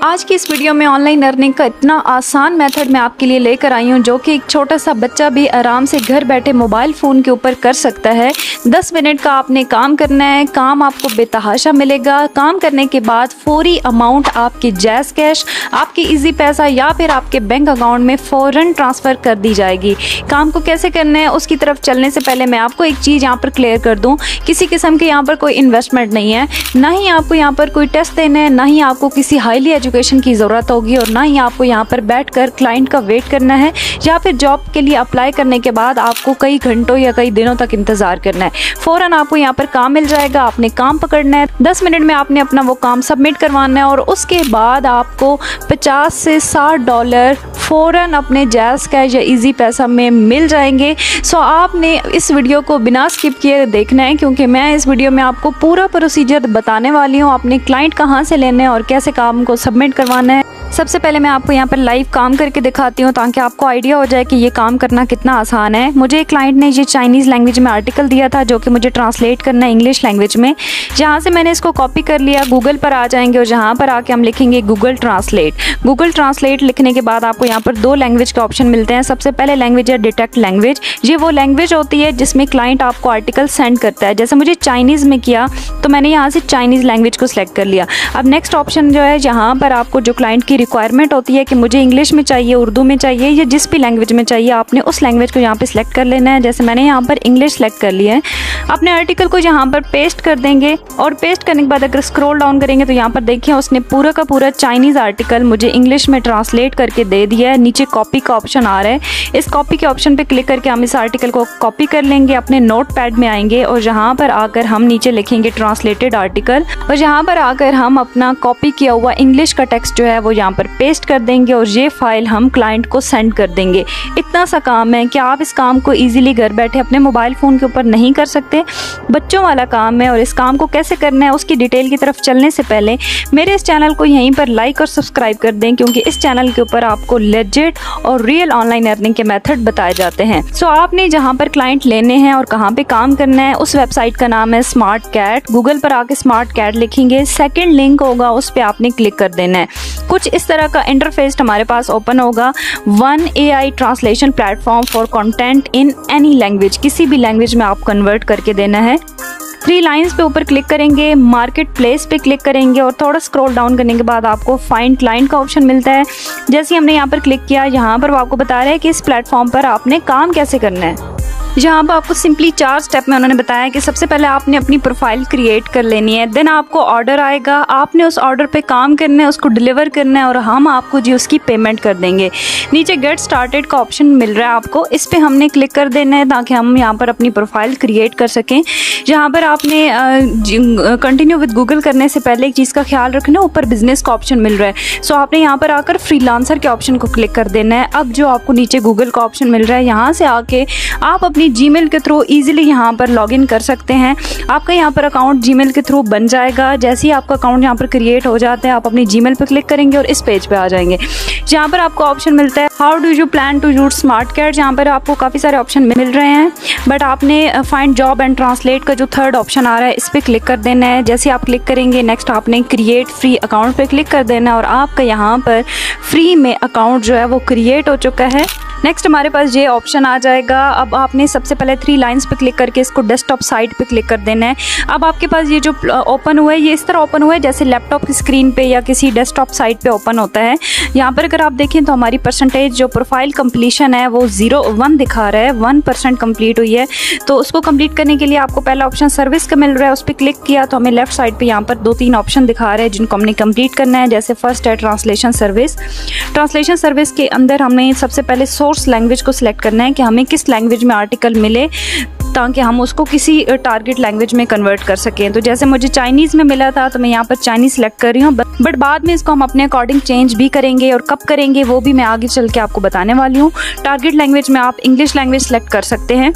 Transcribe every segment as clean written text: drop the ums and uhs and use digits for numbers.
आज की इस वीडियो में ऑनलाइन अर्निंग का इतना आसान मेथड मैं आपके लिए लेकर आई हूँ जो कि एक छोटा सा बच्चा भी आराम से घर बैठे मोबाइल फ़ोन के ऊपर कर सकता है। 10 मिनट का आपने काम करना है, काम आपको बेतहाशा मिलेगा। काम करने के बाद फौरी अमाउंट आपकी जैज़ कैश, आपके इजी पैसा या फिर आपके बैंक अकाउंट में फ़ौरन ट्रांसफ़र कर दी जाएगी। काम को कैसे करना है उसकी तरफ चलने से पहले मैं आपको एक चीज़ यहाँ पर क्लियर कर दूँ, किसी किस्म के यहाँ पर कोई इन्वेस्टमेंट नहीं है, ना ही आपको यहाँ पर कोई टेस्ट देना है, ना ही आपको किसी हाईली एजुकेशन की ज़रूरत होगी और ना ही आपको यहाँ पर बैठकर क्लाइंट का वेट करना है या फिर जॉब के लिए अप्लाई करने के बाद आपको कई घंटों या कई दिनों तक इंतज़ार करना है। फ़ौरन आपको यहाँ पर काम मिल जाएगा, आपने काम पकड़ना है, 10 मिनट में आपने अपना वो काम सबमिट करवाना है और उसके बाद आपको 50 से $60 फ़ौरन अपने जैज़ कैश या इजी पैसा में मिल जाएंगे। सो आपने इस वीडियो को बिना स्किप किए देखना है क्योंकि मैं इस वीडियो में आपको पूरा प्रोसीजर बताने वाली हूँ, अपने क्लाइंट कहाँ से लेने हैं और कैसे काम को सबमिट करवाना है। सबसे पहले मैं आपको यहाँ पर लाइव काम करके दिखाती हूँ ताकि आपको आइडिया हो जाए कि ये काम करना कितना आसान है। मुझे एक क्लाइंट ने ये चाइनीज़ लैंग्वेज में आर्टिकल दिया था जो कि मुझे ट्रांसलेट करना है इंग्लिश लैंग्वेज में। जहाँ से मैंने इसको कॉपी कर लिया, गूगल पर आ जाएंगे और जहाँ पर आके हम लिखेंगे गूगल ट्रांसलेट। गूगल ट्रांसलेट लिखने के बाद आपको यहाँ पर 2 लैंग्वेज के ऑप्शन मिलते हैं। सबसे पहले लैंग्वेज है डिटेक्ट लैंग्वेज। ये वो लैंग्वेज होती है जिसमें क्लाइंट आपको आर्टिकल सेंड करता है। जैसे मुझे चाइनीज़ में किया तो मैंने यहाँ से चाइनीज़ लैंग्वेज को सिलेक्ट कर लिया। अब नेक्स्ट ऑप्शन जो है, यहाँ पर आपको जो क्लाइंट की रिक्वायरमेंट होती है कि मुझे इंग्लिश में चाहिए, उर्दू में चाहिए या जिस भी लैंग्वेज में चाहिए, आपने उस लैंग्वेज को यहाँ पे सिलेक्ट कर लेना है। जैसे मैंने यहाँ पर इंग्लिश सेलेक्ट कर लिया है। अपने आर्टिकल को यहाँ पर पेस्ट कर देंगे और पेस्ट करने के बाद अगर स्क्रॉल डाउन करेंगे तो यहाँ पर देखिए उसने पूरा का पूरा चाइनीज़ आर्टिकल मुझे इंग्लिश में ट्रांसलेट करके दे दिया है। नीचे कॉपी का ऑप्शन आ रहा है, इस कॉपी के ऑप्शन पे क्लिक करके हम इस आर्टिकल को कॉपी कर लेंगे, अपने नोट पैड में आएंगे और यहाँ पर आकर हम नीचे लिखेंगे ट्रांसलेटेड आर्टिकल और यहाँ पर आकर हम अपना कॉपी किया हुआ इंग्लिश का टेक्स्ट जो है वो यहाँ पर पेस्ट कर देंगे और ये फाइल हम क्लाइंट को सेंड कर देंगे। इतना सा काम है कि आप इस काम को इजीली घर बैठे अपने मोबाइल फ़ोन के ऊपर नहीं कर सकते, बच्चों वाला काम है। और इस काम को कैसे करना है उसकी डिटेल की तरफ चलने से पहले मेरे इस चैनल को यहीं पर लाइक और सब्सक्राइब कर दें क्योंकि इस चैनल के ऊपर आपको लेजिट और रियल ऑनलाइन अर्निंग के मेथड बताए जाते हैं। सो आपने जहाँ पर क्लाइंट लेने हैं और कहाँ पे काम करना है उस वेबसाइट का नाम है स्मार्ट कैट। गूगल पर आके स्मार्ट कैट लिखेंगे, सेकेंड लिंक होगा उस पर आपने क्लिक कर देना है। कुछ इस तरह का इंटरफेस हमारे पास ओपन होगा। 1 AI translation platform for content in any language, किसी भी लैंग्वेज में आप कन्वर्ट करके देना है। 3 लाइन्स पे ऊपर क्लिक करेंगे, मार्केट प्लेस पे क्लिक करेंगे और थोड़ा स्क्रॉल डाउन करने के बाद आपको फाइंड क्लाइंट का ऑप्शन मिलता है। जैसे हमने यहाँ पर क्लिक किया, यहाँ पर वो आपको बता रहा है कि इस प्लेटफॉर्म पर आपने काम कैसे करना है। जहाँ पर आपको सिंपली 4 स्टेप में उन्होंने बताया कि सबसे पहले आपने अपनी प्रोफाइल क्रिएट कर लेनी है, देन आपको ऑर्डर आएगा, आपने उस ऑर्डर पे काम करना है, उसको डिलीवर करना है और हम आपको जी उसकी पेमेंट कर देंगे। नीचे गेट स्टार्टेड का ऑप्शन मिल रहा है आपको, इस पर हमने क्लिक कर देना है ताकि हम यहाँ पर अपनी प्रोफाइल क्रिएट कर सकें। जहाँ पर आपने कंटिन्यू विद गूगल करने से पहले एक चीज़ का ख्याल रखना, ऊपर बिजनेस का ऑप्शन मिल रहा है। सो आपने यहाँ पर आकर फ्रीलांसर के ऑप्शन को क्लिक कर देना है। अब जो आपको नीचे गूगल का ऑप्शन मिल रहा है, यहाँ से आके आप अपनी जीमेल के थ्रू इजीली यहाँ पर लॉगिन कर सकते हैं। आपका यहाँ पर अकाउंट जीमेल के थ्रू बन जाएगा। जैसे ही आपका अकाउंट यहाँ पर क्रिएट हो जाता है, आप अपनी जीमेल पर क्लिक करेंगे और इस पेज पे आ जाएंगे। जहाँ पर आपको ऑप्शन मिलता है how do you plan to use Smartcat. जहाँ पर आपको काफ़ी सारे ऑप्शन मिल रहे हैं बट आपने फाइंड जॉब एंड ट्रांसलेट का जो 3rd ऑप्शन आ रहा है इस पर क्लिक कर देना है। जैसे आप क्लिक करेंगे, नेक्स्ट आपने क्रिएट फ्री अकाउंट पे क्लिक कर देना है और आपका यहाँ पर फ्री में अकाउंट जो है वो क्रिएट हो चुका है। नेक्स्ट हमारे पास ये ऑप्शन आ जाएगा। अब आपने सबसे पहले 3 लाइन्स पे क्लिक करके इसको डेस्कटॉप साइट पे क्लिक कर देना है। अब आपके पास ये जो ओपन हुआ है ये इस तरह ओपन हुआ है जैसे लैपटॉप की स्क्रीन पे या किसी डेस्कटॉप साइट पे ओपन होता है। यहाँ पर अगर आप देखें तो हमारी परसेंटेज जो प्रोफाइल कंप्लीशन है वो 1 दिखा रहा है, 1% कंप्लीट हुई है। तो उसको कंप्लीट करने के लिए आपको पहला ऑप्शन सर्विस का मिल रहा है, उस पर क्लिक किया तो हमें लेफ्ट साइड पर यहाँ पर 2-3 ऑप्शन दिखा रहे हैं जिनको हमने कंप्लीट करना है। जैसे फर्स्ट है ट्रांसलेशन सर्विस। ट्रांसलेशन सर्विस के अंदर हमें सबसे पहले सोर्स लैंग्वेज को सिलेक्ट करना है कि हमें किस लैंग्वेज में आर्टिकल मिले ताकि हम उसको किसी टारगेट लैंग्वेज में कन्वर्ट कर सकें। तो जैसे मुझे चाइनीज़ में मिला था तो मैं यहाँ पर चाइनीज़ सेलेक्ट कर रही हूँ, बट बाद में इसको हम अपने अकॉर्डिंग चेंज भी करेंगे और कब करेंगे वो भी मैं आगे चल के आपको बताने वाली हूँ। टारगेट लैंग्वेज में आप इंग्लिश लैंग्वेज सेलेक्ट कर सकते हैं।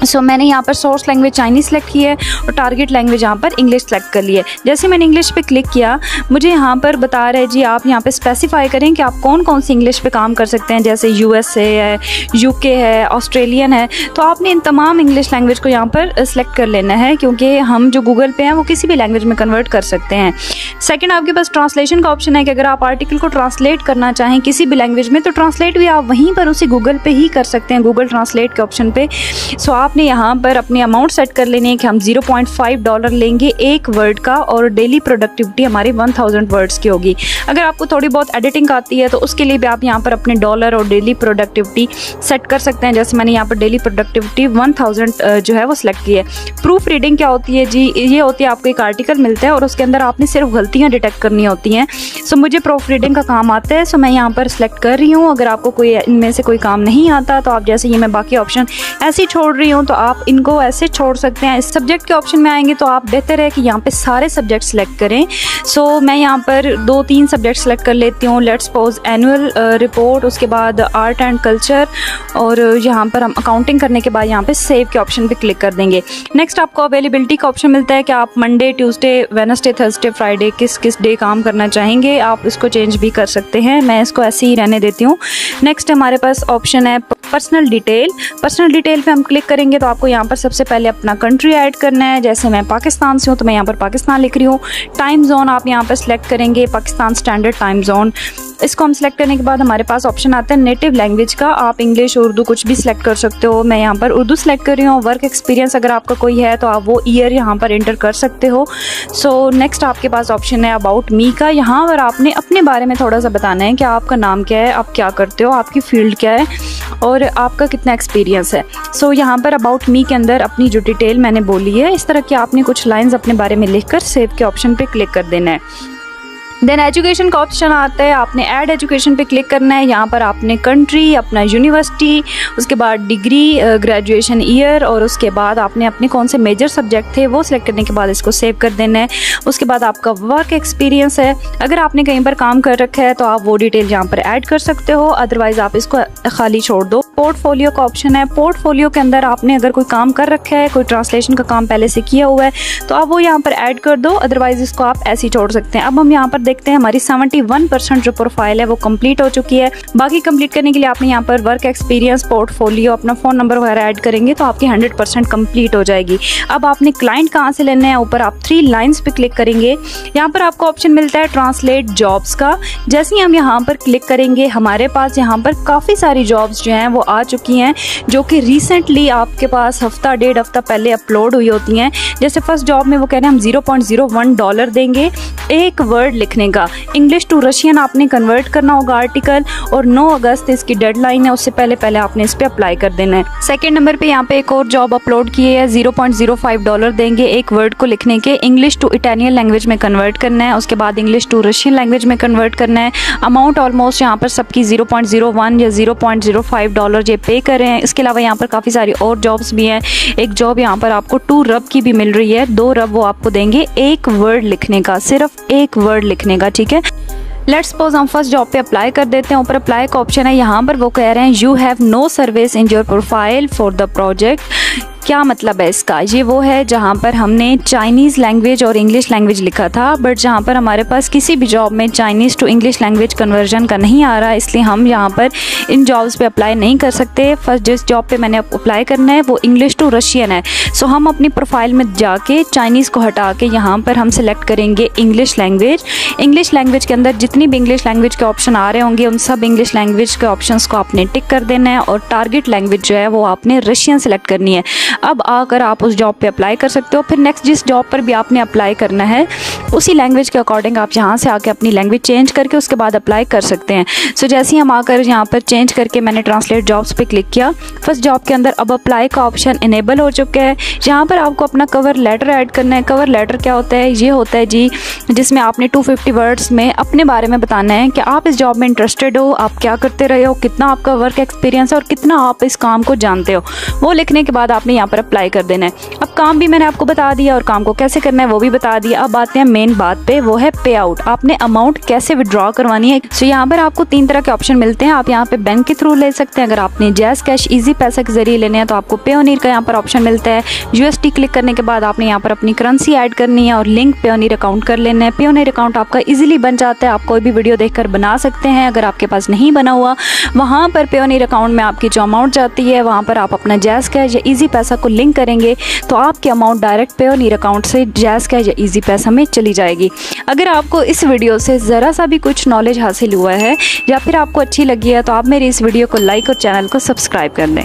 सो मैंने यहाँ पर सोर्स लैंग्वेज चाइनीज़ सेलेक्ट की है और टारगेट लैंग्वेज यहाँ पर इंग्लिश सेलेक्ट कर ली है। जैसे मैंने इंग्लिश पे क्लिक किया, मुझे यहाँ पर बता रहा है जी आप यहाँ पे स्पेसिफाई करें कि आप कौन कौन सी इंग्लिश पे काम कर सकते हैं, जैसे USA है, UK है, ऑस्ट्रेलियन है। तो आपने इन तमाम इंग्लिश लैंग्वेज को यहाँ पर सेलेक्ट कर लेना है, क्योंकि हम जो गूगल पे हैं वो किसी भी लैंग्वेज में कन्वर्ट कर सकते हैं। सेकेंड, आपके पास ट्रांसलेशन का ऑप्शन है कि अगर आप आर्टिकल को ट्रांसलेट करना चाहें किसी भी लैंग्वेज में, तो ट्रांसलेट भी आप वहीं पर उसी गूगल पे ही कर सकते हैं, गूगल ट्रांसलेट के ऑप्शन पे। सो आपने यहाँ पर अपनी अमाउंट सेट कर लेनी है कि हम $0.5 लेंगे एक वर्ड का, और डेली प्रोडक्टिविटी हमारी 1000 वर्ड्स की होगी। अगर आपको थोड़ी बहुत एडिटिंग आती है तो उसके लिए भी आप यहाँ पर अपने डॉलर और डेली प्रोडक्टिविटी सेट कर सकते हैं। जैसे मैंने यहाँ पर डेली प्रोडक्टिविटी 1000 जो है वो सिलेक्ट की है। प्रूफ रीडिंग क्या होती है जी? ये होती है आपको एक आर्टिकल मिलता है और उसके अंदर आपने सिर्फ गलतियाँ डिटेक्ट करनी होती हैं। सो मुझे प्रूफ रीडिंग का काम आता है, सो मैं यहाँ पर सिलेक्ट कर रही हूँ। अगर आपको कोई इनमें से कोई काम नहीं आता तो आप, जैसे ये मैं बाकी ऑप्शन ऐसे ही छोड़ रही हूँ, तो आप इनको ऐसे छोड़ सकते हैं। इस सब्जेक्ट के ऑप्शन में आएंगे तो आप बेहतर है कि यहाँ पे सारे सब्जेक्ट सेलेक्ट करें। सो मैं यहाँ पर 2-3 सब्जेक्ट सेलेक्ट कर लेती हूँ। लेट्स सपोज एनुअल रिपोर्ट, उसके बाद आर्ट एंड कल्चर, और यहाँ पर हम अकाउंटिंग करने के बाद यहाँ पे सेव के ऑप्शन पे क्लिक कर देंगे। नेक्स्ट आपको अवेलेबिलिटी का ऑप्शन मिलता है कि आप Monday, Tuesday, Wednesday, Thursday, Friday किस डे काम करना चाहेंगे। आप इसको चेंज भी कर सकते हैं, मैं इसको ऐसे ही रहने देती हूँ। नेक्स्ट हमारे पास ऑप्शन है पर्सनल डिटेल। पर्सनल डिटेल पे हम क्लिक करेंगे तो आपको यहाँ पर सबसे पहले अपना कंट्री ऐड करना है। जैसे मैं पाकिस्तान से हूँ तो मैं यहाँ पर पाकिस्तान लिख रही हूँ। टाइम जोन आप यहाँ पर सिलेक्ट करेंगे पाकिस्तान स्टैंडर्ड टाइम जोन। इसको हम सेलेक्ट करने के बाद हमारे पास ऑप्शन आता है नेटिव लैंग्वेज का। आप इंग्लिश, उर्दू कुछ भी सिलेक्ट कर सकते हो। मैं यहाँ पर उर्दू सेलेक्ट कर रही हूँ। वर्क एक्सपीरियंस अगर आपका कोई है तो आप वो ईयर यहाँ पर एंटर कर सकते हो। सो नेक्स्ट आपके पास ऑप्शन है अबाउट मी का। यहाँ पर आपने अपने बारे में थोड़ा सा बताना है कि आपका नाम क्या है, आप क्या करते हो, आपकी फील्ड क्या है और आपका कितना एक्सपीरियंस है। सो यहाँ पर अबाउट मी के अंदर अपनी जो डिटेल मैंने बोली है, इस तरह की आपने कुछ लाइंस अपने बारे में लिखकर सेव के ऑप्शन पे क्लिक कर देना है। देन एजुकेशन का ऑप्शन आता है, आपने ऐड एजुकेशन पे क्लिक करना है। यहाँ पर आपने कंट्री, अपना यूनिवर्सिटी, उसके बाद डिग्री, ग्रेजुएशन ईयर, और उसके बाद आपने अपने कौन से मेजर सब्जेक्ट थे वो सिलेक्ट करने के बाद इसको सेव कर देना है। उसके बाद आपका वर्क एक्सपीरियंस है, अगर आपने कहीं पर काम कर रखा है तो आप वो डिटेल यहाँ पर ऐड कर सकते हो, अदरवाइज़ आप इसको खाली छोड़ दो। पोर्टफोलियो का ऑप्शन है। पोर्टफोलियो के अंदर आपने अगर कोई काम कर रखा है, कोई ट्रांसलेशन का काम पहले से किया हुआ है तो आप वो यहाँ पर ऐड कर दो, अदरवाइज़ इसको आप ऐसे ही छोड़ सकते हैं। अब हम यहाँ पर देखते हैं हमारी 71% जो प्रोफाइल है वो कंप्लीट हो चुकी है। बाकी कंप्लीट करने के लिए आपने यहाँ पर वर्क एक्सपीरियंस, पोर्टफोलियो, अपना फ़ोन नंबर वगैरह ऐड करेंगे तो आपकी 100% कंप्लीट हो जाएगी। अब आपने क्लाइंट कहाँ से लेना है, ऊपर आप 3 लाइन्स पे क्लिक करेंगे। यहाँ पर आपको ऑप्शन मिलता है ट्रांसलेट जॉब्स का। जैसे ही हम यहाँ पर क्लिक करेंगे हमारे पास यहाँ पर काफ़ी सारी जॉब्स जो हैं वो आ चुकी हैं, जो कि रिसेंटली आपके पास हफ्ता 1.5 हफ्ता पहले अपलोड हुई होती हैं। जैसे फर्स्ट जॉब में वो कह रहे हैं हम $0.01 देंगे एक वर्ड लिखने का। इंग्लिश टू रशियन आपने कन्वर्ट करना होगा आर्टिकल, और 9 अगस्त इसकी डेडलाइन है, उससे पहले आपने इस पर अप्लाई कर देना है। सेकेंड नंबर पे यहाँ पे एक और जॉब अपलोड की है, $0.05 देंगे एक वर्ड को लिखने के। इंग्लिश टू इटालियन लैंग्वेज में कन्वर्ट करना है, उसके बाद इंग्लिश टू रशियन लैंग्वेज में कन्वर्ट करना है। अमाउंट ऑलमोस्ट यहाँ पर सबकी $0.01 या $0.05 ये पे कर रहे हैं। इसके अलावा यहाँ पर काफ़ी सारी और जॉब्स भी हैं। एक जॉब यहाँ पर आपको 2 रब की भी मिल रही है, 2 रब वो आपको देंगे एक वर्ड लिखने का, सिर्फ एक वर्ड लिखने का, ठीक है। लेट्स सपोज हम फर्स्ट जॉब पे अप्लाई कर देते हैं। ऊपर अप्लाई का ऑप्शन है, यहाँ पर वो कह रहे हैं you have no service in your profile for the project. क्या मतलब है इसका? ये वो है जहाँ पर हमने चाइनीज़ लैंग्वेज और इंग्लिश लैंग्वेज लिखा था, बट जहाँ पर हमारे पास किसी भी जॉब में Chinese to English language conversion का नहीं आ रहा, इसलिए हम यहाँ पर इन जॉब्स पे अप्लाई नहीं कर सकते। फर्स्ट जिस जॉब पे मैंने अप्लाई करना है वो इंग्लिश टू रशियन है। सो हम अपनी प्रोफाइल में जाके चाइनीज़ को हटा के यहाँ पर हम सिलेक्ट करेंगे इंग्लिश लैंग्वेज। इंग्लिश लैंग्वेज के अंदर जितनी भी इंग्लिश लैंग्वेज के ऑप्शन आ रहे होंगे उन सब इंग्लिश लैंग्वेज के ऑप्शंस को आपने टिक कर देना है, और टारगेट लैंग्वेज जो है वो आपने रशियन सेलेक्ट करनी है। अब आकर आप उस जॉब पे अप्लाई कर सकते हो। फिर नेक्स्ट जिस जॉब पर भी आपने अप्लाई करना है उसी लैंग्वेज के अकॉर्डिंग आप यहाँ से आके अपनी लैंग्वेज चेंज करके उसके बाद अप्लाई कर सकते हैं। सो जैसे ही हम आकर यहाँ पर चेंज करके मैंने ट्रांसलेट जॉब्स पे क्लिक किया, फर्स्ट जॉब के अंदर अब अप्लाई का ऑप्शन इनेबल हो चुका है। यहाँ पर आपको अपना कवर लेटर ऐड करना है। कवर लेटर क्या होता है? ये होता है जी जिसमें आपने 250 वर्ड्स में अपने बारे में बताना है कि आप इस जॉब में इंटरेस्टेड हो, आप क्या करते रहे हो, कितना आपका वर्क एक्सपीरियंस है और कितना आप इस काम को जानते हो। वो लिखने के बाद आपने यहाँ पर अप्लाई कर देना है। अब काम भी मैंने आपको बता दिया और काम को कैसे करना है वो भी बता दिया। अब आते हैं मेन बात पे, वो है पे आउट। आपने अमाउंट कैसे विड्रॉ करवानी है। तो यहाँ पर आपको 3 तरह के ऑप्शन मिलते हैं। आप यहाँ पे बैंक के थ्रू ले सकते हैं। अगर आपने जैज़ कैश इजी पैसा के जरिए लेने हैं तो आपको पेयोनीर का यहाँ पर ऑप्शन मिलता है। USD क्लिक करने के बाद आपने यहाँ पर अपनी करेंसी ऐड करनी है और लिंक पेयोनीर अकाउंट कर लेना है। पेयोनीर अकाउंट आपका इजीली बन जाता है। आप कोई भी वीडियो देखकर बना सकते हैं। अगर आपके पास नहीं बना हुआ, वहाँ पर पेयोनीर अकाउंट में आपकी जो अमाउंट जाती है वहाँ पर आप अपना जैज़ कैश या इजी पैसा को लिंक करेंगे तो आपकी अमाउंट डायरेक्ट पेयोनीर अकाउंट से जैज़ कैश या इजी पैसा में चली जाएगी। अगर आपको इस वीडियो से ज़रा सा भी कुछ नॉलेज हासिल हुआ है या फिर आपको अच्छी लगी है तो आप मेरी इस वीडियो को लाइक और चैनल को सब्सक्राइब कर लें।